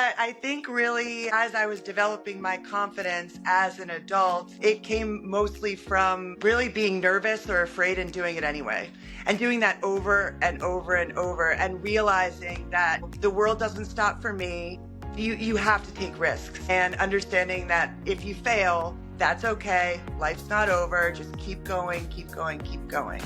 But I think really as I was developing my confidence as an adult, it came mostly from really being nervous or afraid and doing it anyway. And doing that over and over and over and realizing that the world doesn't stop for me. You have to take risks and understanding that if you fail, that's okay. Life's not over. Just keep going, keep going, keep going.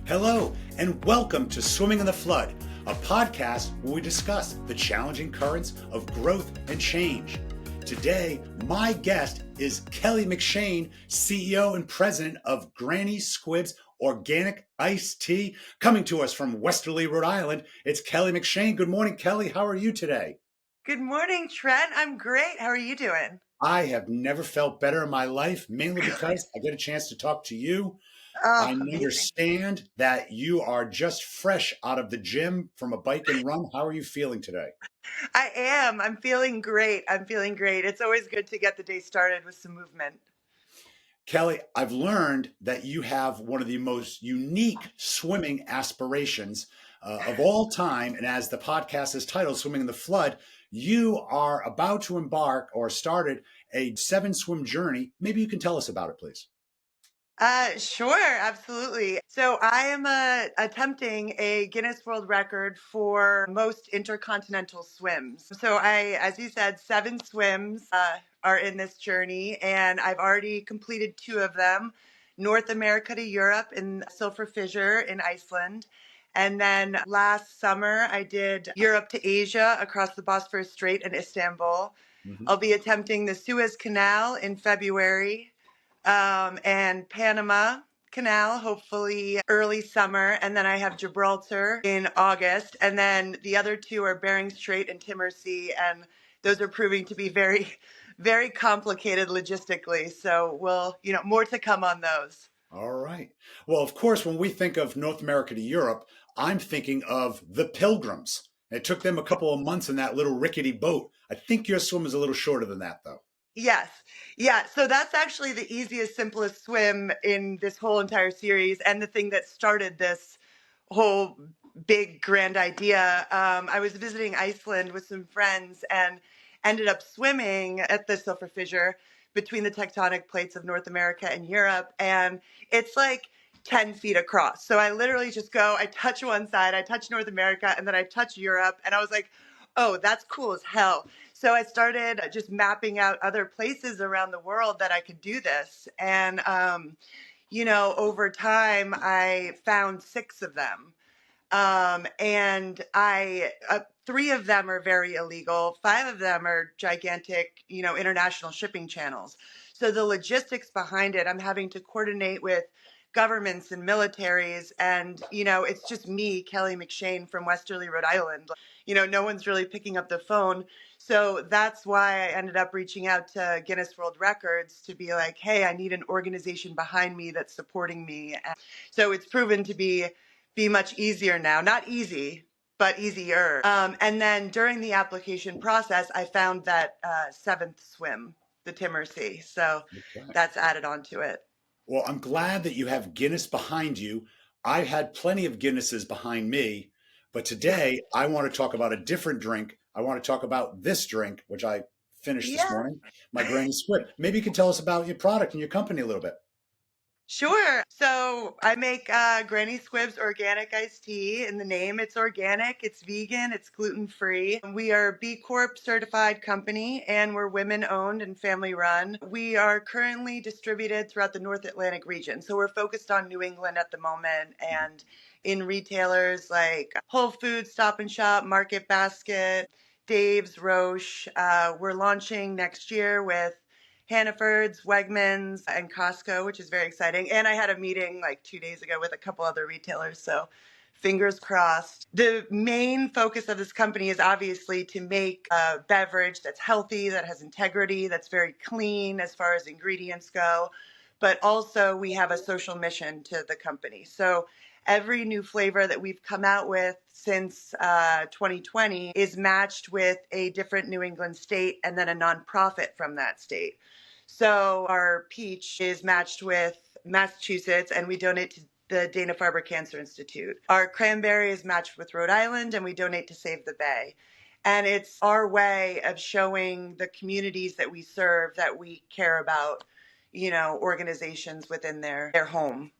Hello, and welcome to Swimming in the Flood, a podcast where we discuss the challenging currents of growth and change. Today, my guest is Kelley McShane, CEO and president of Granny Squibb's Organic Iced Tea. Coming to us from Westerly, Rhode Island, it's Kelley McShane. Good morning, Kelley. How are you today? Good morning, Trent. I'm great. How are you doing? I have never felt better in my life, mainly because I get a chance to talk to you. Oh, I amazing. understand that you are just fresh out of the gym from a bike and run. How are you feeling today? I am. I'm feeling great. It's always good to get the day started with some movement. Kelley, I've learned that you have one of the most unique swimming aspirations of all time. And as the podcast is titled, Swimming in the Flood, you are about to embark or started a 7-swim journey. Maybe you can tell us about it, please. Sure, absolutely. So I am attempting a Guinness World Record for most intercontinental swims. So as you said, 7 swims are in this journey, and I've already completed 2 of them: North America to Europe in Silfra Fissure in Iceland. And then last summer, I did Europe to Asia across the Bosphorus Strait in Istanbul. I'll be attempting the Suez Canal in February. And Panama Canal, hopefully early summer. And then I have Gibraltar in August. And then the other 2 are Bering Strait and Timor Sea. And those are proving to be very, very complicated logistically. So more to come on those. All right. Well, of course, when we think of North America to Europe, I'm thinking of the Pilgrims. It took them a couple of months in that little rickety boat. I think your swim is a little shorter than that, though. Yes. Yeah. So that's actually the easiest, simplest swim in this whole entire series. And the thing that started this whole big grand idea. I was visiting Iceland with some friends and ended up swimming at the Silfra Fissure between the tectonic plates of North America and Europe. And it's like 10 feet across. So I literally just go, I touch one side, I touch North America, and then I touch Europe. And I was like, oh, that's cool as hell. So I started just mapping out other places around the world that I could do this. And, over time, I found 6 of them. And 3 of them are very illegal. 5 of them are gigantic, international shipping channels. So the logistics behind it, I'm having to coordinate with governments and militaries. And, it's just me, Kelley McShane from Westerly, Rhode Island. No one's really picking up the phone. So that's why I ended up reaching out to Guinness World Records to be like, hey, I need an organization behind me that's supporting me. And so it's proven to be much easier now. Not easy, but easier. And then during the application process, I found that 7th swim, the Timor Sea. So That's added onto it. Well, I'm glad that you have Guinness behind you. I've had plenty of Guinnesses behind me, but today I want to talk about a different drink. I want to talk about this drink, which I finished this morning, my Granny Squibb. Maybe you can tell us about your product and your company a little bit. Sure. So I make Granny Squibb's Organic Iced Tea. In the name, it's organic, it's vegan, it's gluten-free. We are a B Corp certified company, and we're women-owned and family-run. We are currently distributed throughout the North Atlantic region. So we're focused on New England at the moment and in retailers like Whole Foods, Stop and Shop, Market Basket, Dave's, Roche. We're launching next year with Hannaford's, Wegmans, and Costco, which is very exciting. And I had a meeting like 2 days ago with a couple other retailers, so fingers crossed. The main focus of this company is obviously to make a beverage that's healthy, that has integrity, that's very clean as far as ingredients go. But also we have a social mission to the company. So every new flavor that we've come out with since 2020 is matched with a different New England state and then a nonprofit from that state. So our peach is matched with Massachusetts, and we donate to the Dana-Farber Cancer Institute. Our cranberry is matched with Rhode Island, and we donate to Save the Bay. And it's our way of showing the communities that we serve that we care about, organizations within their home.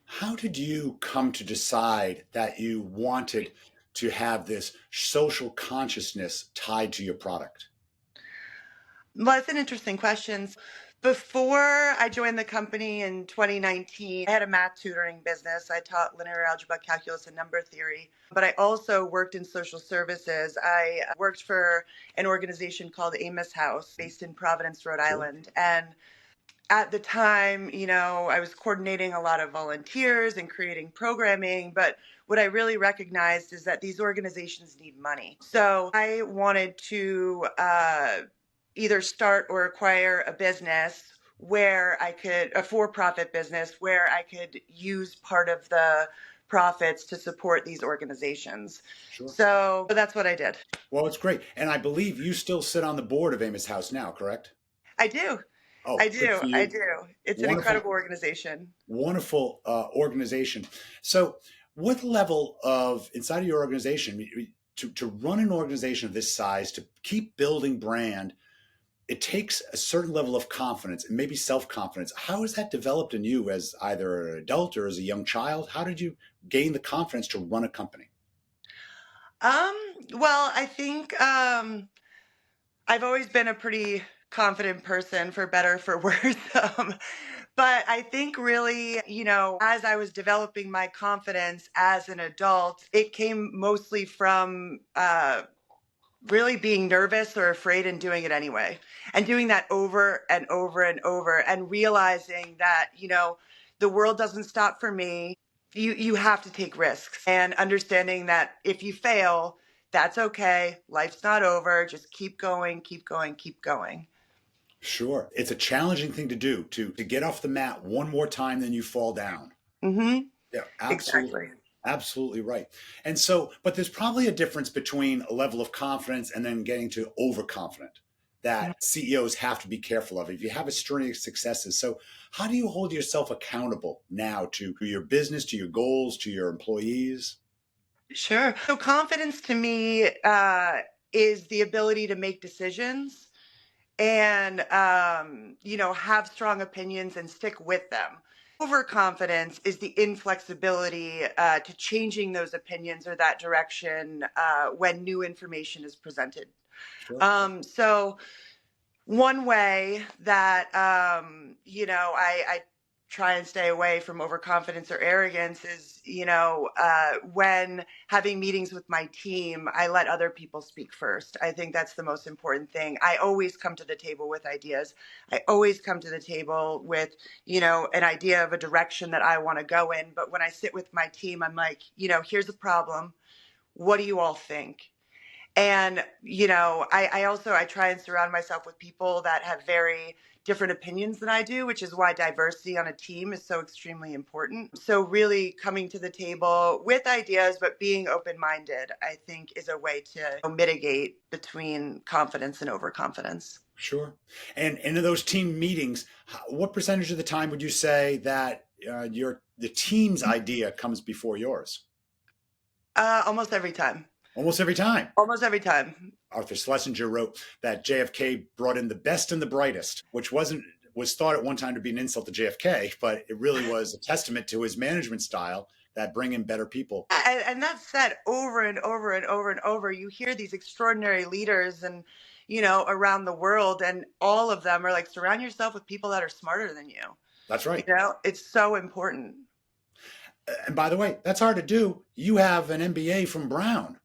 How did you come to decide that you wanted to have this social consciousness tied to your product? Well, that's an interesting question. Before I joined the company in 2019, I had a math tutoring business. I taught linear algebra, calculus, and number theory. But I also worked in social services. I worked for an organization called Amos House, based in Providence, Rhode Sure. Island. And at the time, I was coordinating a lot of volunteers and creating programming, but what I really recognized is that these organizations need money. So I wanted to either start or acquire a business where I could, a for profit business, where I could use part of the profits to support these organizations. Sure. So that's what I did. Well, it's great. And I believe you still sit on the board of Amos House now, correct? I do. I Oh, good do. for I you. do. It's an Wonderful, incredible organization. wonderful organization. So, what level of inside of your organization to run an organization of this size to keep building brand? It takes a certain level of confidence and maybe self-confidence. How has that developed in you as either an adult or as a young child? How did you gain the confidence to run a company? Um, well, I think I've always been a pretty confident person, for better, for worse. But I think really, as I was developing my confidence as an adult, it came mostly from really being nervous or afraid and doing it anyway. And doing that over and over and over and realizing that, the world doesn't stop for me. You have to take risks and understanding that if you fail, that's okay. Life's not over. Just keep going, keep going, keep going. Sure. It's a challenging thing to do to get off the mat one more time than you fall down. Mm-hmm. Yeah, absolutely. Exactly. Absolutely right. And so, but there's probably a difference between a level of confidence and then getting to overconfident that CEOs have to be careful of if you have a string of successes. So, how do you hold yourself accountable now to your business, to your goals, to your employees? Sure. So confidence to me is the ability to make decisions and have strong opinions and stick with them. Overconfidence is the inflexibility to changing those opinions or that direction when new information is presented. Sure. So one way that I try and stay away from overconfidence or arrogance is when having meetings with my team, I let other people speak first. I think that's the most important thing. I always come to the table with ideas. I always come to the table with an idea of a direction that I want to go in, but when I sit with my team, I'm like, here's a problem. What do you all think? And I try and surround myself with people that have very different opinions than I do, which is why diversity on a team is so extremely important. So really coming to the table with ideas but being open-minded, I think, is a way to mitigate between confidence and overconfidence. Sure. And in those team meetings, what percentage of the time would you say that the team's idea comes before yours? Almost every time. Almost every time. Almost every time. Arthur Schlesinger wrote that JFK brought in the best and the brightest, which was thought at one time to be an insult to JFK, but it really was a testament to his management style that bring in better people. And that's said over and over and over and over. You hear these extraordinary leaders and around the world, and all of them are like, surround yourself with people that are smarter than you. That's right. It's so important. And by the way, that's hard to do. You have an MBA from Brown.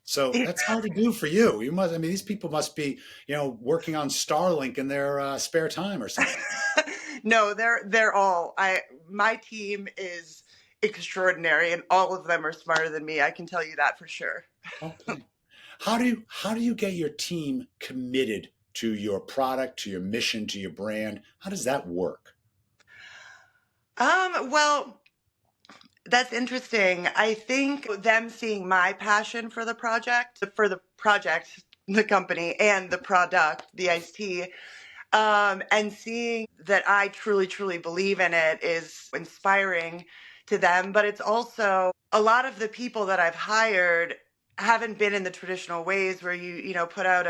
So that's hard to do for you. These people must be, working on Starlink in their spare time or something. No, they're all, my team is extraordinary and all of them are smarter than me. I can tell you that for sure. Okay. How do you get your team committed to your product, to your mission, to your brand? How does that work? Well, that's interesting. I think them seeing my passion for the project, the company, and the product, the iced tea, and seeing that I truly, truly believe in it is inspiring to them. But it's also a lot of the people that I've hired haven't been in the traditional ways where you put out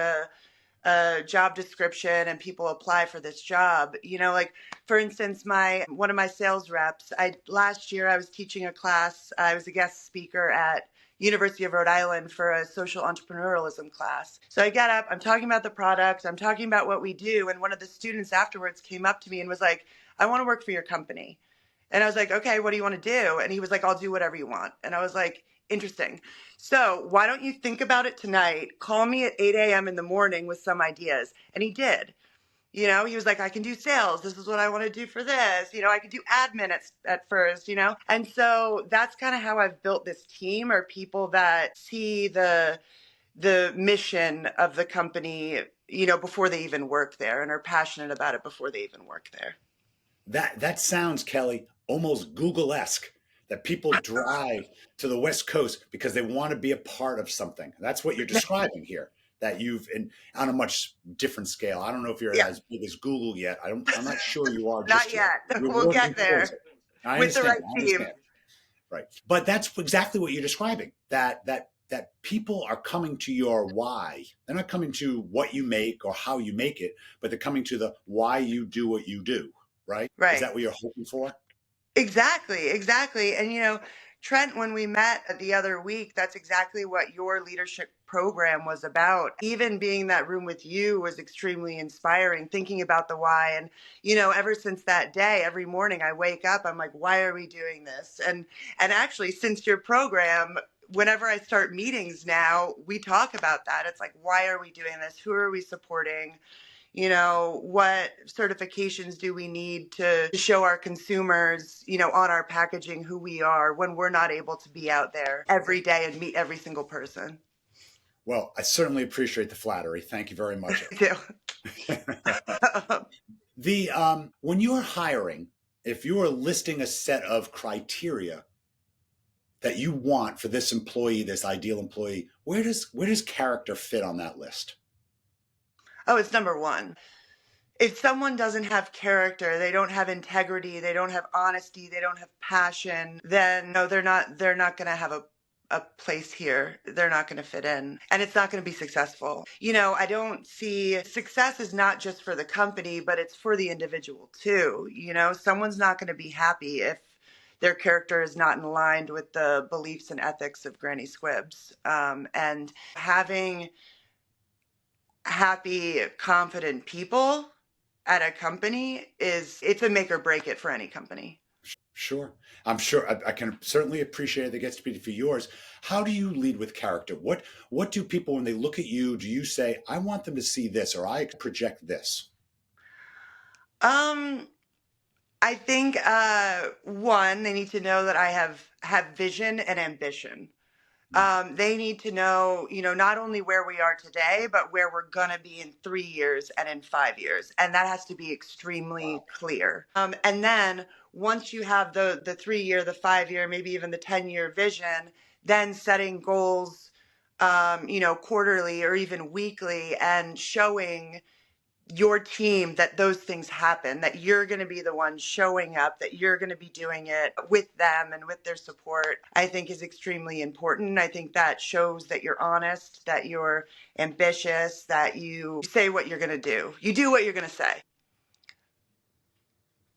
a job description and people apply for this job. Like for instance, my one of my sales reps, I last year I was teaching a class. I was a guest speaker at University of Rhode Island for a social entrepreneurialism class. So I get up, I'm talking about the product, I'm talking about what we do, and one of the students afterwards came up to me and was like, "I want to work for your company." And I was like, "Okay, what do you want to do?" And he was like, "I'll do whatever you want." And I was like, "Interesting. So why don't you think about it tonight? Call me at 8 a.m. in the morning with some ideas." And he did. He was like, "I can do sales. This is what I want to do for this. I could do admin at first. And so that's kind of how I've built this team, are people that see the mission of the company, before they even work there, and are passionate about it before they even work there. That sounds, Kelley, almost Google-esque, that people drive to the West Coast because they want to be a part of something. That's what you're describing here. That you've on a much different scale. I don't know if you're Yeah, as big as Google yet. I'm not sure you are not just yet. yet. You're We'll working get towards there it. I with the understand. right I team. understand. Right. But that's exactly what you're describing. That people are coming to your why. They're not coming to what you make or how you make it, but they're coming to the why you do what you do. Right? Is Right. that what you're hoping for? Exactly, exactly. And Trent, when we met the other week, that's exactly what your leadership program was about. Even being in that room with you was extremely inspiring, thinking about the why. And ever since that day, every morning I wake up, I'm like, why are we doing this? And actually, since your program, whenever I start meetings now, we talk about that. It's like, why are we doing this? Who are we supporting? What certifications do we need to show our consumers, on our packaging, who we are, when we're not able to be out there every day and meet every single person. Well, I certainly appreciate the flattery. Thank you very much. Too. The when you're hiring, if you are listing a set of criteria that you want for this employee, this ideal employee, where does character fit on that list? Oh, it's number one. If someone doesn't have character, they don't have integrity, they don't have honesty, they don't have passion, then no, they're not going to have a place here. They're not going to fit in, and it's not going to be successful. I don't see success is not just for the company, but it's for the individual too. Someone's not going to be happy if their character is not in line with the beliefs and ethics of Granny Squibbs. And having happy, confident people at a company it's a make or break it for any company. Sure. I'm sure I can certainly appreciate that gets to be for yours. How do you lead with character? What do people, when they look at you, do you say, I want them to see this, or I project this? Um, I think one, they need to know that I have vision and ambition. Mm. They need to know, not only where we are today, but where we're gonna be in 3 years and in 5 years, and that has to be extremely Wow. clear. And then once you have the 3 year, the 5 year, maybe even the 10 year vision, then setting goals, quarterly or even weekly, and showing your team that those things happen, that you're going to be the one showing up, that you're going to be doing it with them and with their support, I think is extremely important. I think that shows that you're honest, that you're ambitious, that you say what you're going to do. You do what you're going to say.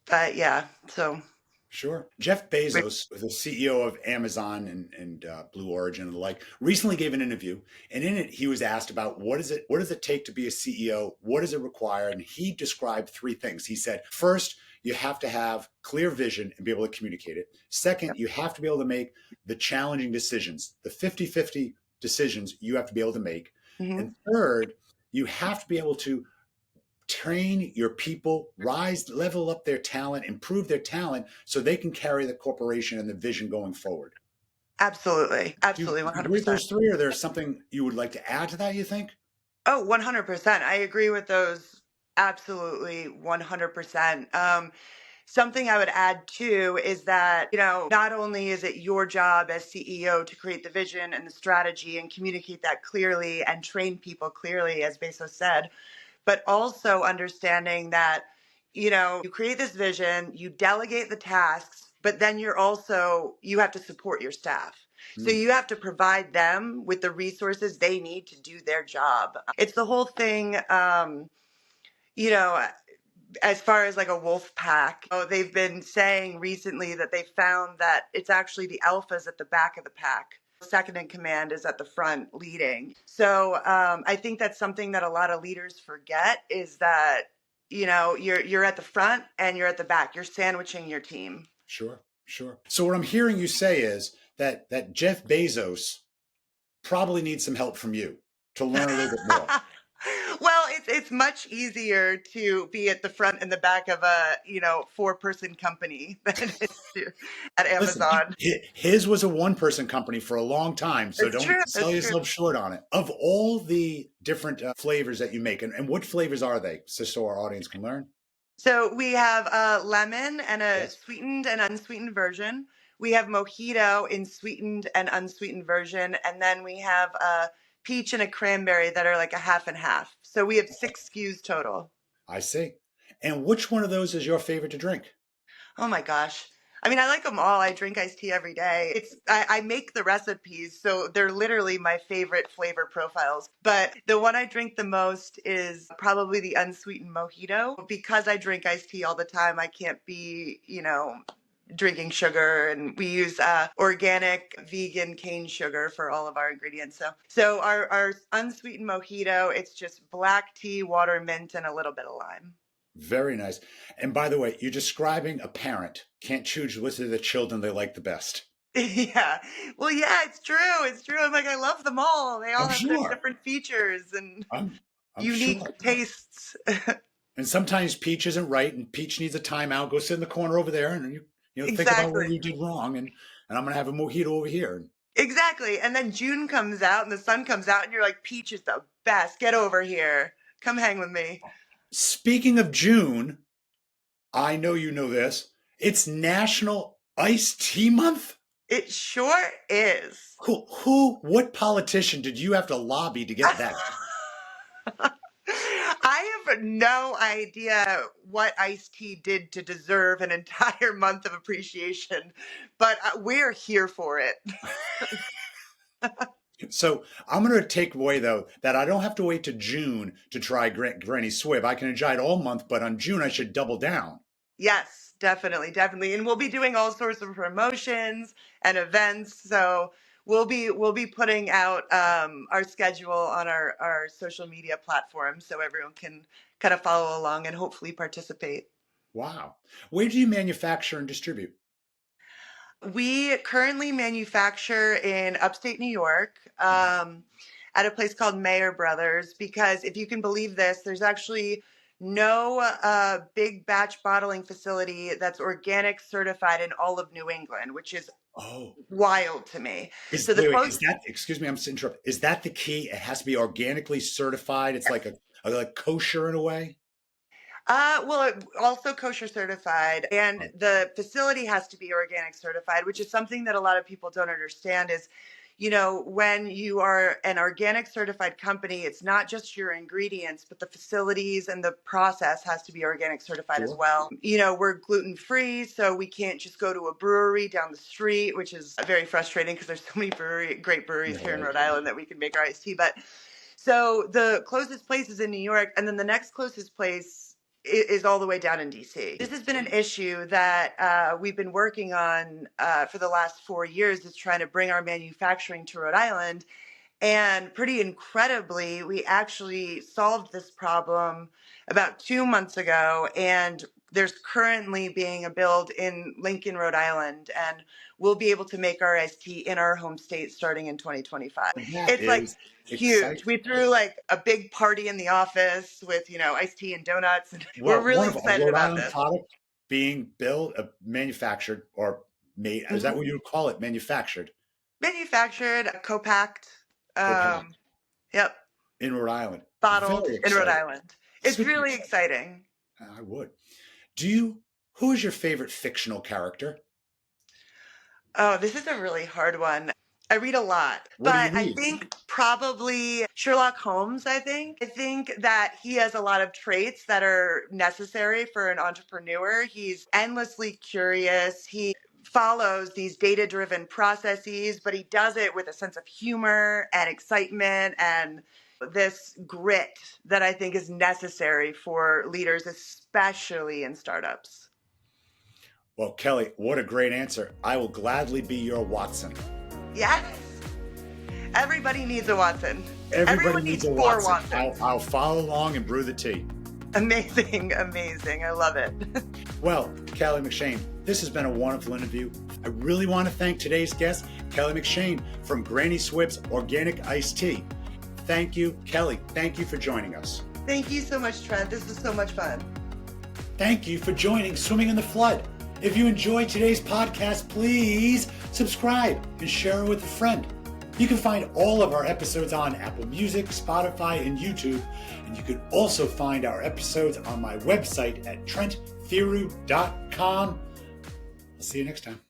But yeah, so. Sure. Jeff Bezos, the CEO of Amazon and Blue Origin and the like, recently gave an interview, and in it he was asked about what does it take to be a CEO? What does it require? And he described three things. He said, first, you have to have clear vision and be able to communicate it. Second, you have to be able to make the challenging decisions, the 50-50 decisions you have to be able to make. Mhm. And third, you have to be able to train your people, level up their talent, improve their talent so they can carry the corporation and the vision going forward. Absolutely. Do you Absolutely. agree with 100%. those three, or there's something you would like to add to that, you think? Oh, 100%. I agree with those. Absolutely. 100%. Something I would add too is that, not only is it your job as CEO to create the vision and the strategy and communicate that clearly and train people clearly, as Bezos said, but also understing that, you create this vision, you delegate the tasks, but then you have to support your staff. So you have to provide them with the resources they need to do their job. It's the whole thing, you know, as far as like a wolf pack. Oh, they've been saying recently that they found that it's actually the alphas at the back of the pack. Second in command is at the front leading. So I think that's something that a lot of leaders forget is that, you're at the front and you're at the back. You're sandwiching your team. Sure, sure. So what I'm hearing you say is that Jeff Bezos probably needs some help from you to learn a little bit more. Well, it's much easier to be at the front and the back of a 4-person company than it is at Listen, Amazon. his was a one-person company for a long time, so It's don't true. sell It's true. yourself short on it. Of all the different flavors that you make, and what flavors are they, so our audience can learn? So we have a lemon and a Yes. sweetened and unsweetened version. We have mojito in sweetened and unsweetened version, and then we have a peach and a cranberry that are like a half and half. So we have 6 SKUs total. I see. And which one of those is your favorite to drink? Oh my gosh. I mean, I like them all. I drink iced tea every day. I make the recipes, so they're literally my favorite flavor profiles. But the one I drink the most is probably the unsweetened mojito. Because I drink iced tea all the time, I can't be, drinking sugar, and we use organic vegan cane sugar for all of our ingredients. So our unsweetened mojito, it's just black tea, water, mint, and a little bit of lime. Very nice. And by the way, you're describing a parent can't choose which of the children they like the best. Yeah. Well, yeah, it's true. It's true. I'm like, I love them all. They all I'm have their sure. different features and I'm unique sure. tastes. And sometimes Peach isn't right, and Peach needs a timeout. Go sit in the corner over there, and think about what Exactly. you did wrong, and I'm gonna have a mojito over here. Exactly. And then June comes out and the sun comes out and you're like, Peach is the best. Get over here. Come hang with me. Speaking of June, I know you know this. It's National Iced Tea Month. It sure is. What politician did you have to lobby to get that? I have no idea what iced tea did to deserve an entire month of appreciation, but we're here for it. So I'm going to take away, though, that I don't have to wait to June to try Granny Squibb. I can enjoy it all month, but on June I should double down. Yes, definitely, definitely. And we'll be doing all sorts of promotions and events. So we'll be putting out our schedule on our social media platforms so everyone can kind of follow along and hopefully participate. Wow. Where do you manufacture and distribute? We currently manufacture in upstate New York at a place called Mayer Brothers because if you can believe this, there's actually no big batch bottling facility that's organic certified in all of New England, which is Oh, wild to me. is So the wait, wait, close, is that, excuse me, I'm interrupting. Is that the key? It has to be organically certified. It's like a like kosher in a way. well, also kosher certified, and Oh, the facility has to be organic certified, which is something that a lot of people don't understand is, when you are an organic certified company, it's not just your ingredients, but the facilities and the process has to be organic certified as sure. well. We're gluten free, so we can't just go to a brewery down the street, which is very frustrating because there's so many great breweries here in Right. Rhode Island that we can make our iced tea. But so the closest place is in New York, and then the next closest place is all the way down in DC. This has been an issue that we've been working on for the last 4 years, is trying to bring our manufacturing to Rhode Island. And pretty incredibly, we actually solved this problem about 2 months ago. And there's currently being a build in Lincoln, Rhode Island, and we'll be able to make our iced tea in our home state starting in 2025. That It's like is exciting. huge. We threw like a big party in the office with, iced tea and donuts, and we're Well, really one of a excited Rhode about Island this. product being built, manufactured, or made. Is that Mhm. what you would call it? Manufactured, Manufactured, co-packed, co-packed um, yep, in Rhode Island. bottled Very in Rhode exciting. Island. It's Super really exciting. exciting. I would. Do you? Who is your favorite fictional character? Oh, this is a really hard one. I read a lot, What do you but I read? think probably Sherlock Holmes. I think that he has a lot of traits that are necessary for an entrepreneur. He's endlessly curious. He follows these data-driven processes, but he does it with a sense of humor and excitement and this grit that I think is necessary for leaders, especially in startups. Well, Kelley, what a great answer. I will gladly be your Watson. Yes. Everybody needs a Watson. Everybody Everyone needs needs a four Watson. Watsons. I'll follow along and brew the tea. Amazing, amazing. I love it. Well, Kelley McShane, this has been a wonderful interview. I really want to thank today's guest, Kelley McShane from Granny Squibb's Organic Iced Tea. Thank you, Kelley. Thank you for joining us. Thank you so much, Trent. This was so much fun. Thank you for joining Swimming in the Flood. If you enjoyed today's podcast, please subscribe and share it with a friend. You can find all of our episodes on Apple Music, Spotify, and YouTube. And you can also find our episodes on my website at trentthiru.com. I'll see you next time.